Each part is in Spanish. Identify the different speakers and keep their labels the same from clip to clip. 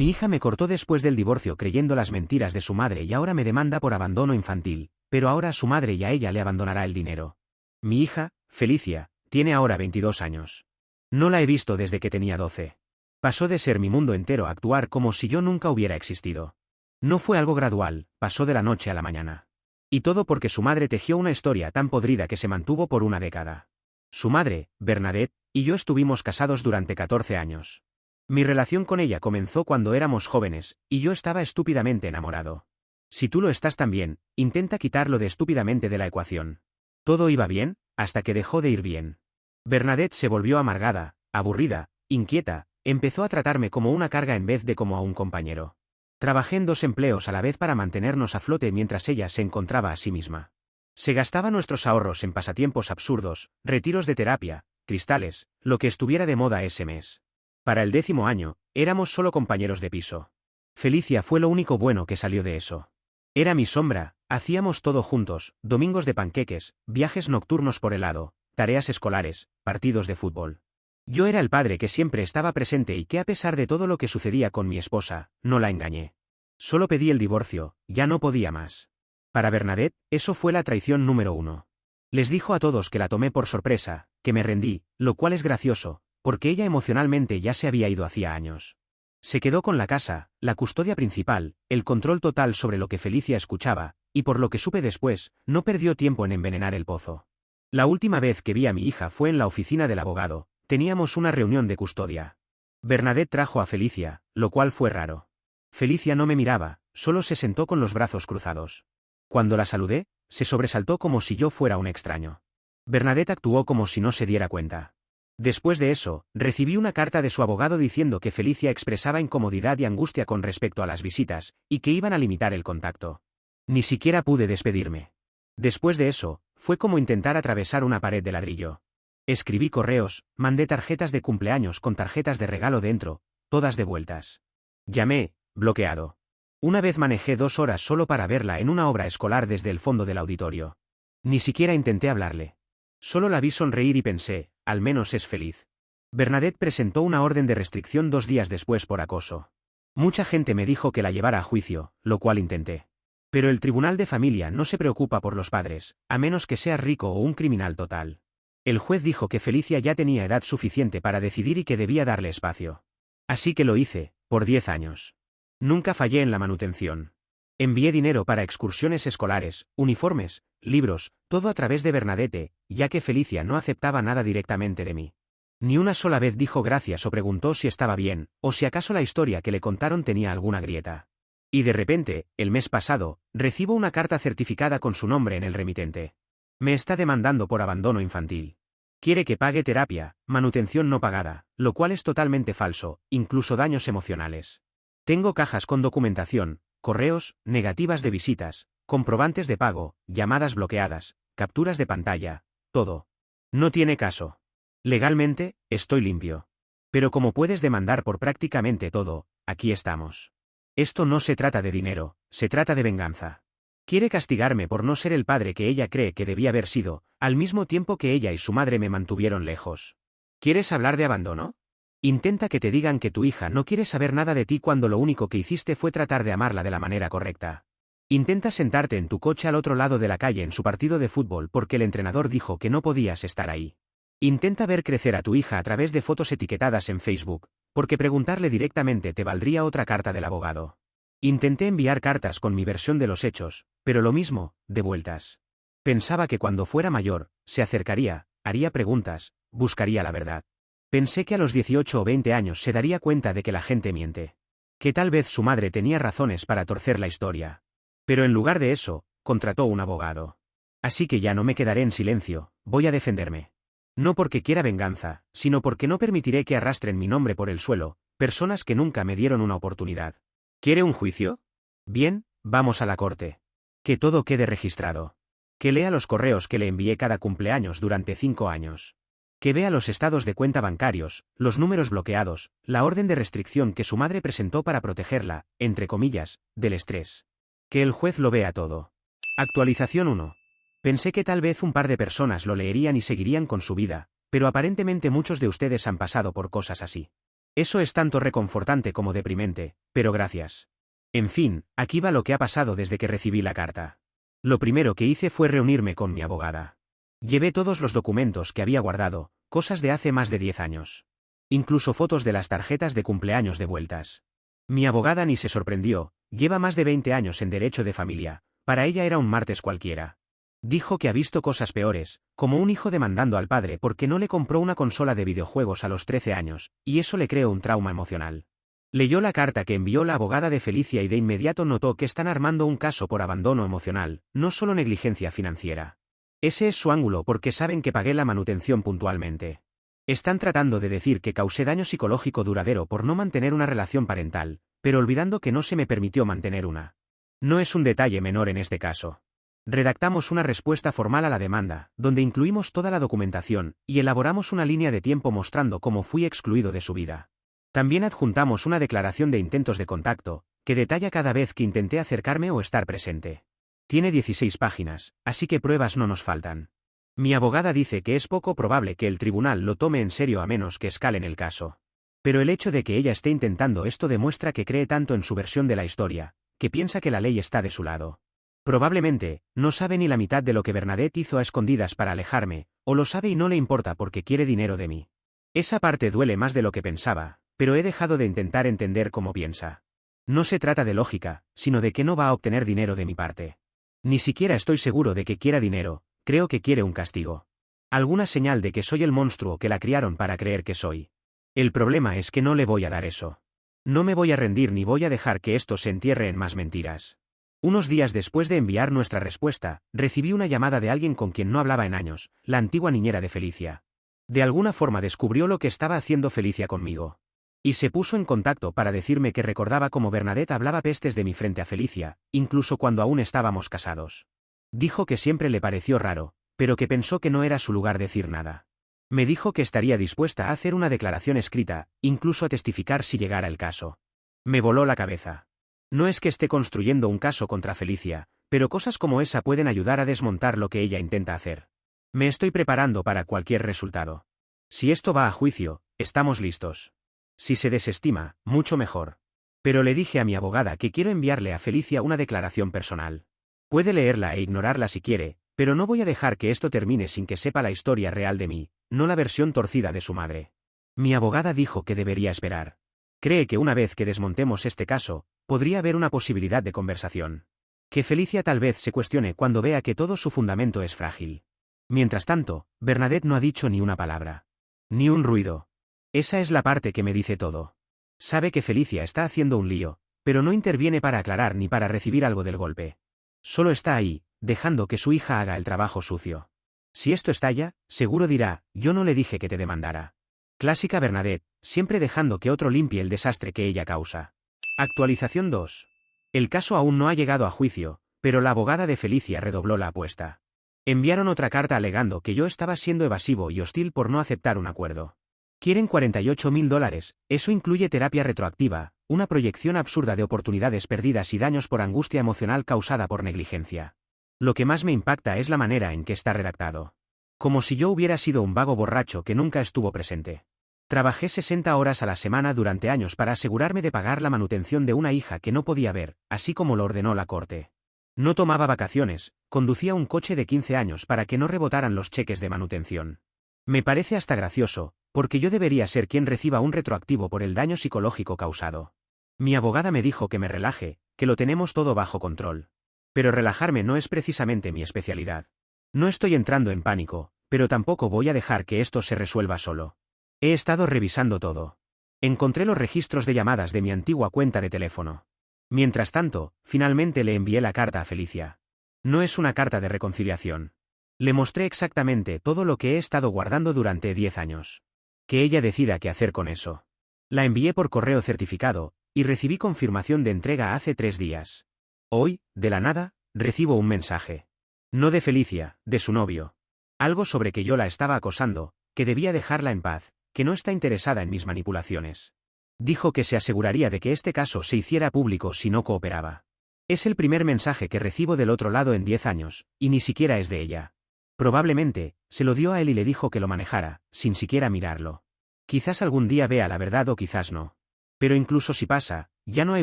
Speaker 1: Mi hija me cortó después del divorcio creyendo las mentiras de su madre y ahora me demanda por abandono infantil, pero ahora a su madre y a ella le abandonará el dinero. Mi hija, Felicia, tiene ahora 22 años. No la he visto desde que tenía 12. Pasó de ser mi mundo entero a actuar como si yo nunca hubiera existido. No fue algo gradual, pasó de la noche a la mañana. Y todo porque su madre tejió una historia tan podrida que se mantuvo por una década. Su madre, Bernadette, y yo estuvimos casados durante 14 años. Mi relación con ella comenzó cuando éramos jóvenes, y yo estaba estúpidamente enamorado. Si tú lo estás también, intenta quitarlo de estúpidamente de la ecuación. Todo iba bien, hasta que dejó de ir bien. Bernadette se volvió amargada, aburrida, inquieta, empezó a tratarme como una carga en vez de como a un compañero. Trabajé en 2 empleos a la vez para mantenernos a flote mientras ella se encontraba a sí misma. Se gastaba nuestros ahorros en pasatiempos absurdos, retiros de terapia, cristales, lo que estuviera de moda ese mes. Para el 10º año, éramos solo compañeros de piso. Felicia fue lo único bueno que salió de eso. Era mi sombra, hacíamos todo juntos, domingos de panqueques, viajes nocturnos por helado, tareas escolares, partidos de fútbol. Yo era el padre que siempre estaba presente y que a pesar de todo lo que sucedía con mi esposa, no la engañé. Solo pedí el divorcio, ya no podía más. Para Bernadette, eso fue la traición número 1. Les dijo a todos que la tomé por sorpresa, que me rendí, lo cual es gracioso, porque ella emocionalmente ya se había ido hacía años. Se quedó con la casa, la custodia principal, el control total sobre lo que Felicia escuchaba, y por lo que supe después, no perdió tiempo en envenenar el pozo. La última vez que vi a mi hija fue en la oficina del abogado, teníamos una reunión de custodia. Bernadette trajo a Felicia, lo cual fue raro. Felicia no me miraba, solo se sentó con los brazos cruzados. Cuando la saludé, se sobresaltó como si yo fuera un extraño. Bernadette actuó como si no se diera cuenta. Después de eso, recibí una carta de su abogado diciendo que Felicia expresaba incomodidad y angustia con respecto a las visitas, y que iban a limitar el contacto. Ni siquiera pude despedirme. Después de eso, fue como intentar atravesar una pared de ladrillo. Escribí correos, mandé tarjetas de cumpleaños con tarjetas de regalo dentro, todas devueltas. Llamé, bloqueado. Una vez manejé 2 horas solo para verla en una obra escolar desde el fondo del auditorio. Ni siquiera intenté hablarle. Solo la vi sonreír y pensé, al menos es feliz. Bernadette presentó una orden de restricción 2 días después por acoso. Mucha gente me dijo que la llevara a juicio, lo cual intenté. Pero el tribunal de familia no se preocupa por los padres, a menos que seas rico o un criminal total. El juez dijo que Felicia ya tenía edad suficiente para decidir y que debía darle espacio. Así que lo hice, por 10 años. Nunca fallé en la manutención. Envié dinero para excursiones escolares, uniformes, libros, todo a través de Bernadette, ya que Felicia no aceptaba nada directamente de mí. Ni una sola vez dijo gracias o preguntó si estaba bien, o si acaso la historia que le contaron tenía alguna grieta. Y de repente, el mes pasado, recibo una carta certificada con su nombre en el remitente. Me está demandando por abandono infantil. Quiere que pague terapia, manutención no pagada, lo cual es totalmente falso, incluso daños emocionales. Tengo cajas con documentación, correos, negativas de visitas, comprobantes de pago, llamadas bloqueadas, capturas de pantalla, todo. No tiene caso. Legalmente, estoy limpio. Pero como puedes demandar por prácticamente todo, aquí estamos. Esto no se trata de dinero, se trata de venganza. Quiere castigarme por no ser el padre que ella cree que debía haber sido, al mismo tiempo que ella y su madre me mantuvieron lejos. ¿Quieres hablar de abandono? Intenta que te digan que tu hija no quiere saber nada de ti cuando lo único que hiciste fue tratar de amarla de la manera correcta. Intenta sentarte en tu coche al otro lado de la calle en su partido de fútbol porque el entrenador dijo que no podías estar ahí. Intenta ver crecer a tu hija a través de fotos etiquetadas en Facebook, porque preguntarle directamente te valdría otra carta del abogado. Intenté enviar cartas con mi versión de los hechos, pero lo mismo, de vueltas. Pensaba que cuando fuera mayor, se acercaría, haría preguntas, buscaría la verdad. Pensé que a los 18 o 20 años se daría cuenta de que la gente miente. Que tal vez su madre tenía razones para torcer la historia. Pero en lugar de eso, contrató un abogado. Así que ya no me quedaré en silencio, voy a defenderme. No porque quiera venganza, sino porque no permitiré que arrastren mi nombre por el suelo, personas que nunca me dieron una oportunidad. ¿Quiere un juicio? Bien, vamos a la corte. Que todo quede registrado. Que lea los correos que le envié cada cumpleaños durante 5 años. Que vea los estados de cuenta bancarios, los números bloqueados, la orden de restricción que su madre presentó para protegerla, entre comillas, del estrés. Que el juez lo vea todo. Actualización 1. Pensé que tal vez un par de personas lo leerían y seguirían con su vida, pero aparentemente muchos de ustedes han pasado por cosas así. Eso es tanto reconfortante como deprimente, pero gracias. En fin, aquí va lo que ha pasado desde que recibí la carta. Lo primero que hice fue reunirme con mi abogada. Llevé todos los documentos que había guardado, cosas de hace más de 10 años. Incluso fotos de las tarjetas de cumpleaños devueltas. Mi abogada ni se sorprendió, lleva más de 20 años en derecho de familia, para ella era un martes cualquiera. Dijo que ha visto cosas peores, como un hijo demandando al padre porque no le compró una consola de videojuegos a los 13 años, y eso le creó un trauma emocional. Leyó la carta que envió la abogada de Felicia y de inmediato notó que están armando un caso por abandono emocional, no solo negligencia financiera. Ese es su ángulo porque saben que pagué la manutención puntualmente. Están tratando de decir que causé daño psicológico duradero por no mantener una relación parental, pero olvidando que no se me permitió mantener una. No es un detalle menor en este caso. Redactamos una respuesta formal a la demanda, donde incluimos toda la documentación, y elaboramos una línea de tiempo mostrando cómo fui excluido de su vida. También adjuntamos una declaración de intentos de contacto, que detalla cada vez que intenté acercarme o estar presente. Tiene 16 páginas, así que pruebas no nos faltan. Mi abogada dice que es poco probable que el tribunal lo tome en serio a menos que escalen el caso. Pero el hecho de que ella esté intentando esto demuestra que cree tanto en su versión de la historia, que piensa que la ley está de su lado. Probablemente, no sabe ni la mitad de lo que Bernadette hizo a escondidas para alejarme, o lo sabe y no le importa porque quiere dinero de mí. Esa parte duele más de lo que pensaba, pero he dejado de intentar entender cómo piensa. No se trata de lógica, sino de que no va a obtener dinero de mi parte. Ni siquiera estoy seguro de que quiera dinero, creo que quiere un castigo. Alguna señal de que soy el monstruo que la criaron para creer que soy. El problema es que no le voy a dar eso. No me voy a rendir ni voy a dejar que esto se entierre en más mentiras. Unos días después de enviar nuestra respuesta, recibí una llamada de alguien con quien no hablaba en años, la antigua niñera de Felicia. De alguna forma descubrió lo que estaba haciendo Felicia conmigo. Y se puso en contacto para decirme que recordaba cómo Bernadette hablaba pestes de mí frente a Felicia, incluso cuando aún estábamos casados. Dijo que siempre le pareció raro, pero que pensó que no era su lugar decir nada. Me dijo que estaría dispuesta a hacer una declaración escrita, incluso a testificar si llegara el caso. Me voló la cabeza. No es que esté construyendo un caso contra Felicia, pero cosas como esa pueden ayudar a desmontar lo que ella intenta hacer. Me estoy preparando para cualquier resultado. Si esto va a juicio, estamos listos. Si se desestima, mucho mejor. Pero le dije a mi abogada que quiero enviarle a Felicia una declaración personal. Puede leerla e ignorarla si quiere, pero no voy a dejar que esto termine sin que sepa la historia real de mí, no la versión torcida de su madre. Mi abogada dijo que debería esperar. Cree que una vez que desmontemos este caso, podría haber una posibilidad de conversación. Que Felicia tal vez se cuestione cuando vea que todo su fundamento es frágil. Mientras tanto, Bernadette no ha dicho ni una palabra. Ni un ruido. Esa es la parte que me dice todo. Sabe que Felicia está haciendo un lío, pero no interviene para aclarar ni para recibir algo del golpe. Solo está ahí, dejando que su hija haga el trabajo sucio. Si esto estalla, seguro dirá, yo no le dije que te demandara. Clásica Bernadette, siempre dejando que otro limpie el desastre que ella causa. Actualización 2. El caso aún no ha llegado a juicio, pero la abogada de Felicia redobló la apuesta. Enviaron otra carta alegando que yo estaba siendo evasivo y hostil por no aceptar un acuerdo. Quieren $48.000, eso incluye terapia retroactiva, una proyección absurda de oportunidades perdidas y daños por angustia emocional causada por negligencia. Lo que más me impacta es la manera en que está redactado. Como si yo hubiera sido un vago borracho que nunca estuvo presente. Trabajé 60 horas a la semana durante años para asegurarme de pagar la manutención de una hija que no podía ver, así como lo ordenó la corte. No tomaba vacaciones, conducía un coche de 15 años para que no rebotaran los cheques de manutención. Me parece hasta gracioso, porque yo debería ser quien reciba un retroactivo por el daño psicológico causado. Mi abogada me dijo que me relaje, que lo tenemos todo bajo control. Pero relajarme no es precisamente mi especialidad. No estoy entrando en pánico, pero tampoco voy a dejar que esto se resuelva solo. He estado revisando todo. Encontré los registros de llamadas de mi antigua cuenta de teléfono. Mientras tanto, finalmente le envié la carta a Felicia. No es una carta de reconciliación. Le mostré exactamente todo lo que he estado guardando durante 10 años. Que ella decida qué hacer con eso. La envié por correo certificado, y recibí confirmación de entrega hace 3 días. Hoy, de la nada, recibo un mensaje. No de Felicia, de su novio. Algo sobre que yo la estaba acosando, que debía dejarla en paz, que no está interesada en mis manipulaciones. Dijo que se aseguraría de que este caso se hiciera público si no cooperaba. Es el primer mensaje que recibo del otro lado en 10 años, y ni siquiera es de ella. Probablemente, se lo dio a él y le dijo que lo manejara, sin siquiera mirarlo. Quizás algún día vea la verdad o quizás no. Pero incluso si pasa, ya no hay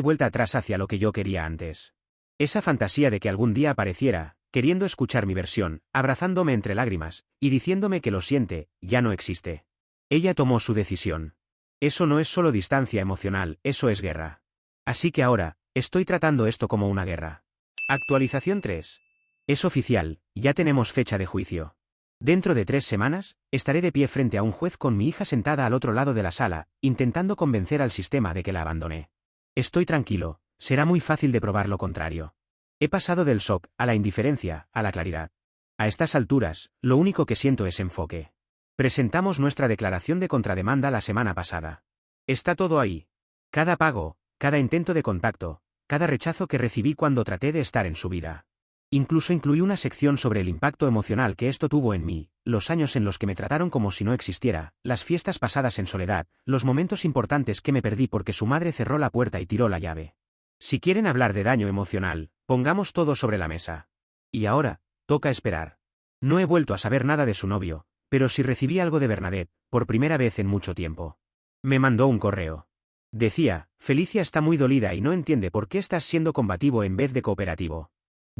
Speaker 1: vuelta atrás hacia lo que yo quería antes. Esa fantasía de que algún día apareciera, queriendo escuchar mi versión, abrazándome entre lágrimas, y diciéndome que lo siente, ya no existe. Ella tomó su decisión. Eso no es solo distancia emocional, eso es guerra. Así que ahora, estoy tratando esto como una guerra. Actualización 3. Es oficial, ya tenemos fecha de juicio. Dentro de 3 semanas, estaré de pie frente a un juez con mi hija sentada al otro lado de la sala, intentando convencer al sistema de que la abandoné. Estoy tranquilo, será muy fácil de probar lo contrario. He pasado del shock, a la indiferencia, a la claridad. A estas alturas, lo único que siento es enfoque. Presentamos nuestra declaración de contrademanda la semana pasada. Está todo ahí. Cada pago, cada intento de contacto, cada rechazo que recibí cuando traté de estar en su vida. Incluso incluí una sección sobre el impacto emocional que esto tuvo en mí, los años en los que me trataron como si no existiera, las fiestas pasadas en soledad, los momentos importantes que me perdí porque su madre cerró la puerta y tiró la llave. Si quieren hablar de daño emocional, pongamos todo sobre la mesa. Y ahora, toca esperar. No he vuelto a saber nada de su novio, pero sí recibí algo de Bernadette, por primera vez en mucho tiempo. Me mandó un correo. Decía, Felicia está muy dolida y no entiende por qué estás siendo combativo en vez de cooperativo.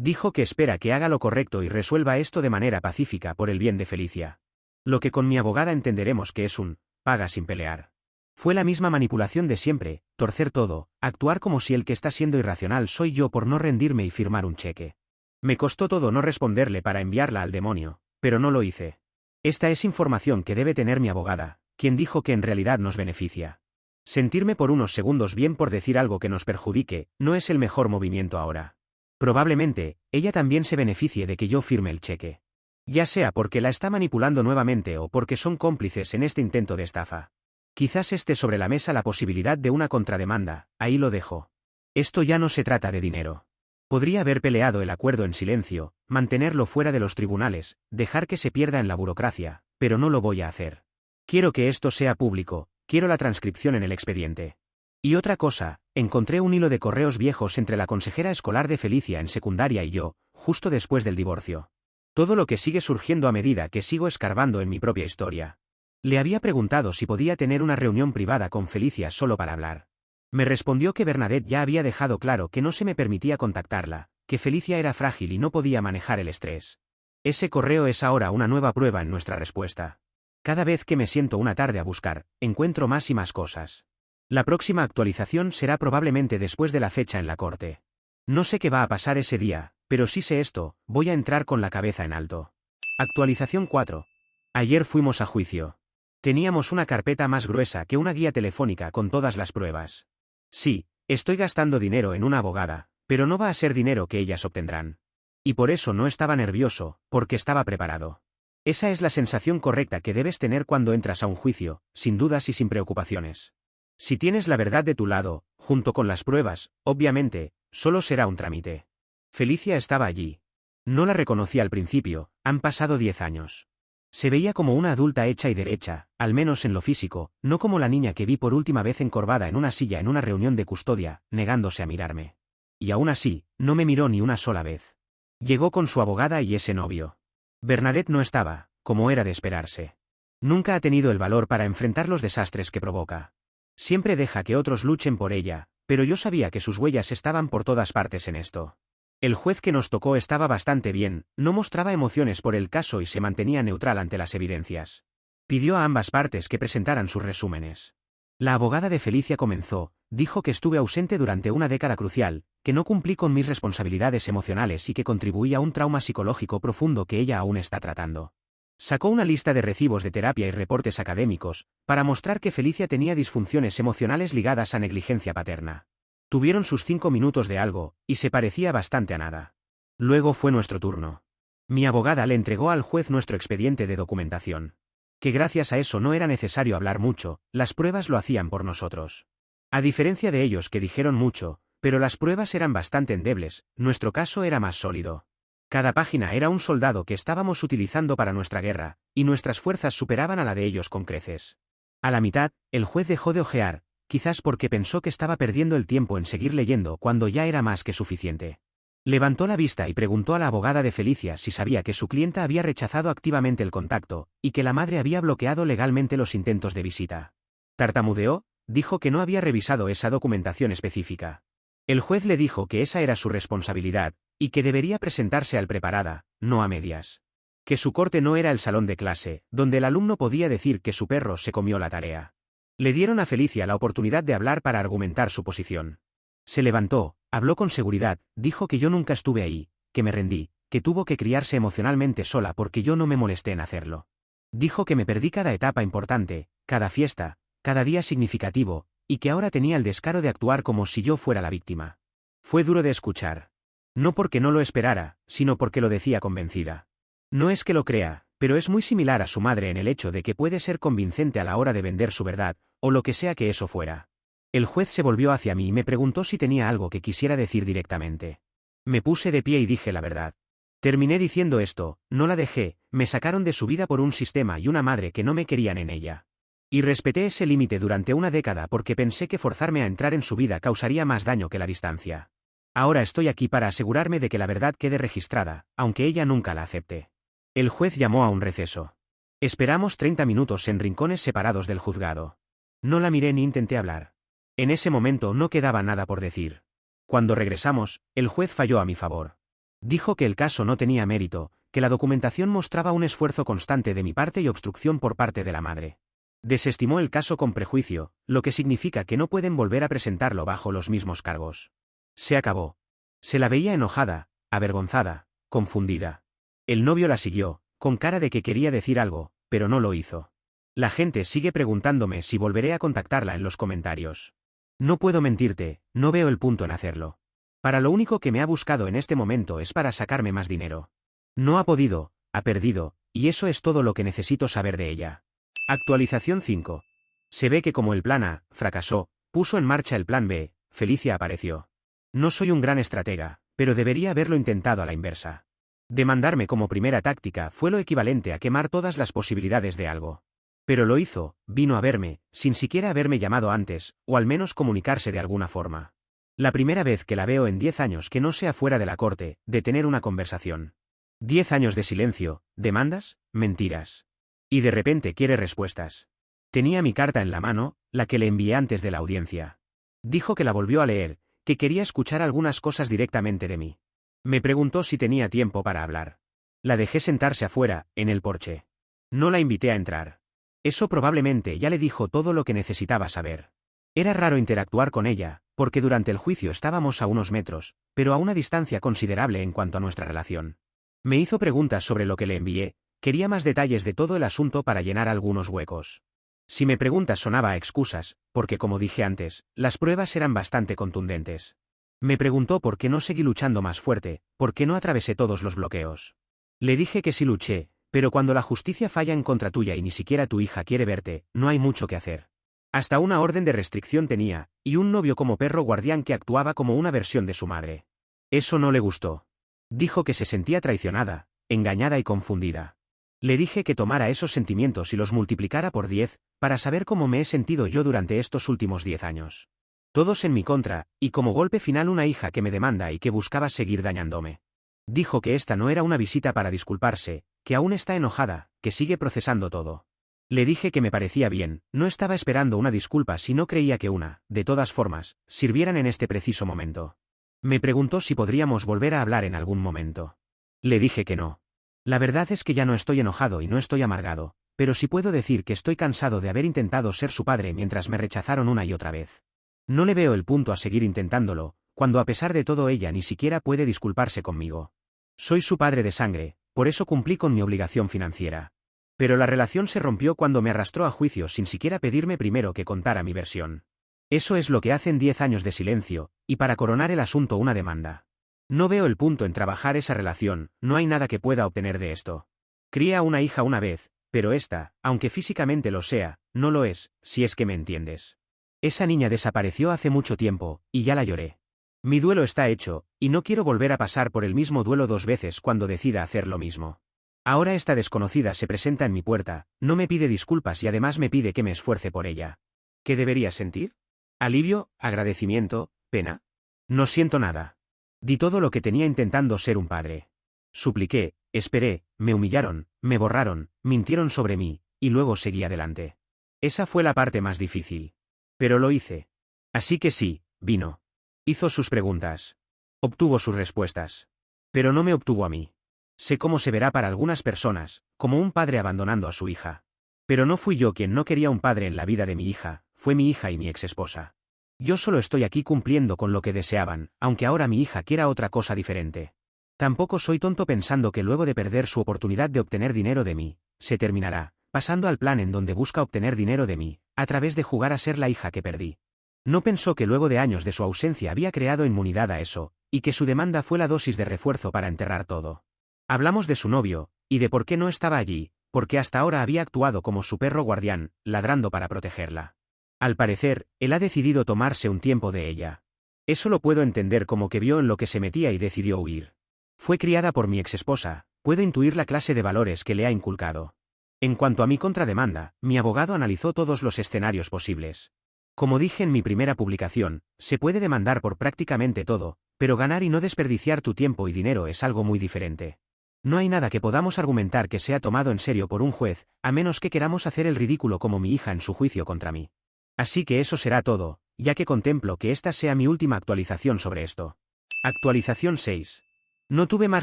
Speaker 1: Dijo que espera que haga lo correcto y resuelva esto de manera pacífica por el bien de Felicia. Lo que con mi abogada entenderemos que es un paga sin pelear. Fue la misma manipulación de siempre, torcer todo, actuar como si el que está siendo irracional soy yo por no rendirme y firmar un cheque. Me costó todo no responderle para enviarla al demonio, pero no lo hice. Esta es información que debe tener mi abogada, quien dijo que en realidad nos beneficia. Sentirme por unos segundos bien por decir algo que nos perjudique, no es el mejor movimiento ahora. Probablemente, ella también se beneficie de que yo firme el cheque. Ya sea porque la está manipulando nuevamente o porque son cómplices en este intento de estafa. Quizás esté sobre la mesa la posibilidad de una contrademanda, ahí lo dejo. Esto ya no se trata de dinero. Podría haber peleado el acuerdo en silencio, mantenerlo fuera de los tribunales, dejar que se pierda en la burocracia, pero no lo voy a hacer. Quiero que esto sea público, quiero la transcripción en el expediente. Y otra cosa, encontré un hilo de correos viejos entre la consejera escolar de Felicia en secundaria y yo, justo después del divorcio. Todo lo que sigue surgiendo a medida que sigo escarbando en mi propia historia. Le había preguntado si podía tener una reunión privada con Felicia solo para hablar. Me respondió que Bernadette ya había dejado claro que no se me permitía contactarla, que Felicia era frágil y no podía manejar el estrés. Ese correo es ahora una nueva prueba en nuestra respuesta. Cada vez que me siento una tarde a buscar, encuentro más y más cosas. La próxima actualización será probablemente después de la fecha en la corte. No sé qué va a pasar ese día, pero sí sé esto, voy a entrar con la cabeza en alto. Actualización 4. Ayer fuimos a juicio. Teníamos una carpeta más gruesa que una guía telefónica con todas las pruebas. Sí, estoy gastando dinero en una abogada, pero no va a ser dinero que ellas obtendrán. Y por eso no estaba nervioso, porque estaba preparado. Esa es la sensación correcta que debes tener cuando entras a un juicio, sin dudas y sin preocupaciones. Si tienes la verdad de tu lado, junto con las pruebas, obviamente, solo será un trámite. Felicia estaba allí. No la reconocí al principio, han pasado 10 años. Se veía como una adulta hecha y derecha, al menos en lo físico, no como la niña que vi por última vez encorvada en una silla en una reunión de custodia, negándose a mirarme. Y aún así, no me miró ni una sola vez. Llegó con su abogada y ese novio. Bernadette no estaba, como era de esperarse. Nunca ha tenido el valor para enfrentar los desastres que provoca. Siempre deja que otros luchen por ella, pero yo sabía que sus huellas estaban por todas partes en esto. El juez que nos tocó estaba bastante bien, no mostraba emociones por el caso y se mantenía neutral ante las evidencias. Pidió a ambas partes que presentaran sus resúmenes. La abogada de Felicia comenzó, dijo que estuve ausente durante una década crucial, que no cumplí con mis responsabilidades emocionales y que contribuí a un trauma psicológico profundo que ella aún está tratando. Sacó una lista de recibos de terapia y reportes académicos, para mostrar que Felicia tenía disfunciones emocionales ligadas a negligencia paterna. Tuvieron sus 5 minutos de algo, y se parecía bastante a nada. Luego fue nuestro turno. Mi abogada le entregó al juez nuestro expediente de documentación. Que gracias a eso no era necesario hablar mucho, las pruebas lo hacían por nosotros. A diferencia de ellos que dijeron mucho, pero las pruebas eran bastante endebles, nuestro caso era más sólido. Cada página era un soldado que estábamos utilizando para nuestra guerra, y nuestras fuerzas superaban a la de ellos con creces. A la mitad, el juez dejó de hojear, quizás porque pensó que estaba perdiendo el tiempo en seguir leyendo cuando ya era más que suficiente. Levantó la vista y preguntó a la abogada de Felicia si sabía que su clienta había rechazado activamente el contacto, y que la madre había bloqueado legalmente los intentos de visita. Tartamudeó, dijo que no había revisado esa documentación específica. El juez le dijo que esa era su responsabilidad, y que debería presentarse al preparada, no a medias. Que su corte no era el salón de clase, donde el alumno podía decir que su perro se comió la tarea. Le dieron a Felicia la oportunidad de hablar para argumentar su posición. Se levantó, habló con seguridad, dijo que yo nunca estuve ahí, que me rendí, que tuvo que criarse emocionalmente sola porque yo no me molesté en hacerlo. Dijo que me perdí cada etapa importante, cada fiesta, cada día significativo, y que ahora tenía el descaro de actuar como si yo fuera la víctima. Fue duro de escuchar. No porque no lo esperara, sino porque lo decía convencida. No es que lo crea, pero es muy similar a su madre en el hecho de que puede ser convincente a la hora de vender su verdad, o lo que sea que eso fuera. El juez se volvió hacia mí y me preguntó si tenía algo que quisiera decir directamente. Me puse de pie y dije la verdad. Terminé diciendo esto, no la dejé, me sacaron de su vida por un sistema y una madre que no me querían en ella. Y respeté ese límite durante una década porque pensé que forzarme a entrar en su vida causaría más daño que la distancia. Ahora estoy aquí para asegurarme de que la verdad quede registrada, aunque ella nunca la acepte. El juez llamó a un receso. Esperamos 30 minutos en rincones separados del juzgado. No la miré ni intenté hablar. En ese momento no quedaba nada por decir. Cuando regresamos, el juez falló a mi favor. Dijo que el caso no tenía mérito, que la documentación mostraba un esfuerzo constante de mi parte y obstrucción por parte de la madre. Desestimó el caso con prejuicio, lo que significa que no pueden volver a presentarlo bajo los mismos cargos. Se acabó. Se la veía enojada, avergonzada, confundida. El novio la siguió, con cara de que quería decir algo, pero no lo hizo. La gente sigue preguntándome si volveré a contactarla en los comentarios. No puedo mentirte, no veo el punto en hacerlo. Para lo único que me ha buscado en este momento es para sacarme más dinero. No ha podido, ha perdido, y eso es todo lo que necesito saber de ella. Actualización 5. Se ve que como el plan A fracasó, puso en marcha el plan B, Felicia apareció. No soy un gran estratega, pero debería haberlo intentado a la inversa. Demandarme como primera táctica fue lo equivalente a quemar todas las posibilidades de algo. Pero lo hizo, vino a verme, sin siquiera haberme llamado antes, o al menos comunicarse de alguna forma. La primera vez que la veo en 10 años que no sea fuera de la corte, de tener una conversación. 10 años de silencio, demandas, mentiras. Y de repente quiere respuestas. Tenía mi carta en la mano, la que le envié antes de la audiencia. Dijo que la volvió a leer, que quería escuchar algunas cosas directamente de mí. Me preguntó si tenía tiempo para hablar. La dejé sentarse afuera, en el porche. No la invité a entrar. Eso probablemente ya le dijo todo lo que necesitaba saber. Era raro interactuar con ella, porque durante el juicio estábamos a unos metros, pero a una distancia considerable en cuanto a nuestra relación. Me hizo preguntas sobre lo que le envié, quería más detalles de todo el asunto para llenar algunos huecos. Si me preguntas sonaba a excusas, porque como dije antes, las pruebas eran bastante contundentes. Me preguntó por qué no seguí luchando más fuerte, por qué no atravesé todos los bloqueos. Le dije que sí luché, pero cuando la justicia falla en contra tuya y ni siquiera tu hija quiere verte, no hay mucho que hacer. Hasta una orden de restricción tenía, y un novio como perro guardián que actuaba como una versión de su madre. Eso no le gustó. Dijo que se sentía traicionada, engañada y confundida. Le dije que tomara esos sentimientos y los multiplicara por 10, para saber cómo me he sentido yo durante estos últimos 10 años. Todos en mi contra, y como golpe final una hija que me demanda y que buscaba seguir dañándome. Dijo que esta no era una visita para disculparse, que aún está enojada, que sigue procesando todo. Le dije que me parecía bien, no estaba esperando una disculpa si no creía que de todas formas, sirvieran en este preciso momento. Me preguntó si podríamos volver a hablar en algún momento. Le dije que no. La verdad es que ya no estoy enojado y no estoy amargado, pero sí puedo decir que estoy cansado de haber intentado ser su padre mientras me rechazaron una y otra vez. No le veo el punto a seguir intentándolo, cuando a pesar de todo ella ni siquiera puede disculparse conmigo. Soy su padre de sangre, por eso cumplí con mi obligación financiera. Pero la relación se rompió cuando me arrastró a juicio sin siquiera pedirme primero que contara mi versión. Eso es lo que hacen 10 años de silencio, y para coronar el asunto una demanda. No veo el punto en trabajar esa relación, no hay nada que pueda obtener de esto. Crié a una hija una vez, pero esta, aunque físicamente lo sea, no lo es, si es que me entiendes. Esa niña desapareció hace mucho tiempo, y ya la lloré. Mi duelo está hecho, y no quiero volver a pasar por el mismo duelo 2 veces cuando decida hacer lo mismo. Ahora esta desconocida se presenta en mi puerta, no me pide disculpas y además me pide que me esfuerce por ella. ¿Qué debería sentir? ¿Alivio, agradecimiento, pena? No siento nada. Di todo lo que tenía intentando ser un padre. Supliqué, esperé, me humillaron, me borraron, mintieron sobre mí, y luego seguí adelante. Esa fue la parte más difícil. Pero lo hice. Así que sí, vino. Hizo sus preguntas. Obtuvo sus respuestas. Pero no me obtuvo a mí. Sé cómo se verá para algunas personas, como un padre abandonando a su hija. Pero no fui yo quien no quería un padre en la vida de mi hija, fue mi hija y mi exesposa. Yo solo estoy aquí cumpliendo con lo que deseaban, aunque ahora mi hija quiera otra cosa diferente. Tampoco soy tonto pensando que luego de perder su oportunidad de obtener dinero de mí, se terminará, pasando al plan en donde busca obtener dinero de mí, a través de jugar a ser la hija que perdí. No pensó que luego de años de su ausencia había creado inmunidad a eso, y que su demanda fue la dosis de refuerzo para enterrar todo. Hablamos de su novio, y de por qué no estaba allí, porque hasta ahora había actuado como su perro guardián, ladrando para protegerla. Al parecer, él ha decidido tomarse un tiempo de ella. Eso lo puedo entender como que vio en lo que se metía y decidió huir. Fue criada por mi exesposa, puedo intuir la clase de valores que le ha inculcado. En cuanto a mi contrademanda, mi abogado analizó todos los escenarios posibles. Como dije en mi primera publicación, se puede demandar por prácticamente todo, pero ganar y no desperdiciar tu tiempo y dinero es algo muy diferente. No hay nada que podamos argumentar que sea tomado en serio por un juez, a menos que queramos hacer el ridículo como mi hija en su juicio contra mí. Así que eso será todo, ya que contemplo que esta sea mi última actualización sobre esto. Actualización 6. No tuve más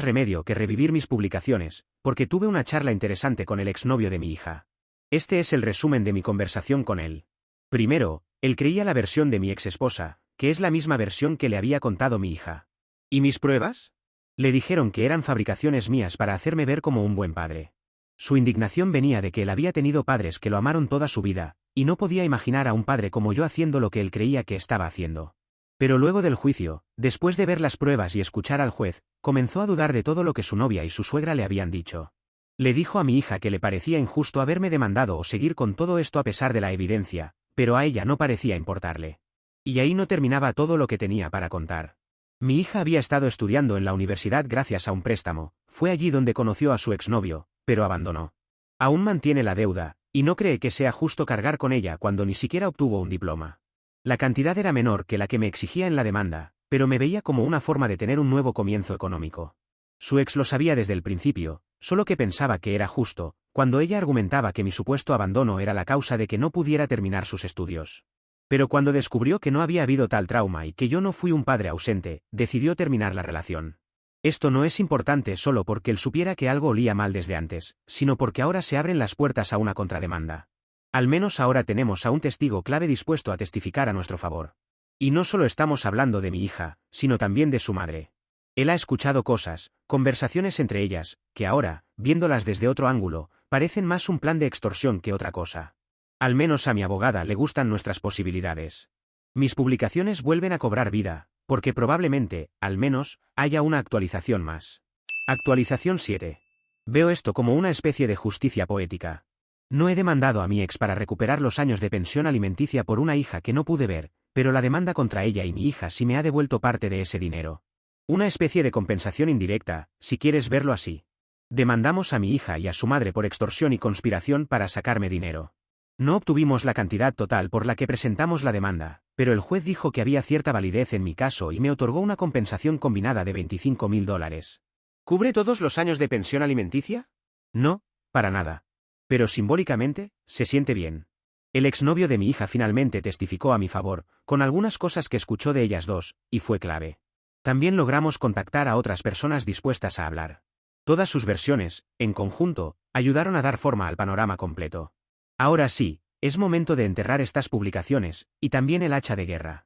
Speaker 1: remedio que revivir mis publicaciones, porque tuve una charla interesante con el exnovio de mi hija. Este es el resumen de mi conversación con él. Primero, él creía la versión de mi exesposa, que es la misma versión que le había contado mi hija. ¿Y mis pruebas? Le dijeron que eran fabricaciones mías para hacerme ver como un buen padre. Su indignación venía de que él había tenido padres que lo amaron toda su vida, y no podía imaginar a un padre como yo haciendo lo que él creía que estaba haciendo. Pero luego del juicio, después de ver las pruebas y escuchar al juez, comenzó a dudar de todo lo que su novia y su suegra le habían dicho. Le dijo a mi hija que le parecía injusto haberme demandado o seguir con todo esto a pesar de la evidencia, pero a ella no parecía importarle. Y ahí no terminaba todo lo que tenía para contar. Mi hija había estado estudiando en la universidad gracias a un préstamo, fue allí donde conoció a su exnovio, pero abandonó. Aún mantiene la deuda, y no cree que sea justo cargar con ella cuando ni siquiera obtuvo un diploma. La cantidad era menor que la que me exigía en la demanda, pero me veía como una forma de tener un nuevo comienzo económico. Su ex lo sabía desde el principio, solo que pensaba que era justo, cuando ella argumentaba que mi supuesto abandono era la causa de que no pudiera terminar sus estudios. Pero cuando descubrió que no había habido tal trauma y que yo no fui un padre ausente, decidió terminar la relación. Esto no es importante solo porque él supiera que algo olía mal desde antes, sino porque ahora se abren las puertas a una contrademanda. Al menos ahora tenemos a un testigo clave dispuesto a testificar a nuestro favor. Y no solo estamos hablando de mi hija, sino también de su madre. Él ha escuchado cosas, conversaciones entre ellas, que ahora, viéndolas desde otro ángulo, parecen más un plan de extorsión que otra cosa. Al menos a mi abogada le gustan nuestras posibilidades. Mis publicaciones vuelven a cobrar vida, porque probablemente, al menos, haya una actualización más. Actualización 7. Veo esto como una especie de justicia poética. No he demandado a mi ex para recuperar los años de pensión alimenticia por una hija que no pude ver, pero la demanda contra ella y mi hija sí me ha devuelto parte de ese dinero. Una especie de compensación indirecta, si quieres verlo así. Demandamos a mi hija y a su madre por extorsión y conspiración para sacarme dinero. No obtuvimos la cantidad total por la que presentamos la demanda, pero el juez dijo que había cierta validez en mi caso y me otorgó una compensación combinada de $25.000. ¿Cubre todos los años de pensión alimenticia? No, para nada. Pero simbólicamente, se siente bien. El exnovio de mi hija finalmente testificó a mi favor, con algunas cosas que escuchó de ellas dos, y fue clave. También logramos contactar a otras personas dispuestas a hablar. Todas sus versiones, en conjunto, ayudaron a dar forma al panorama completo. Ahora sí, es momento de enterrar estas publicaciones, y también el hacha de guerra.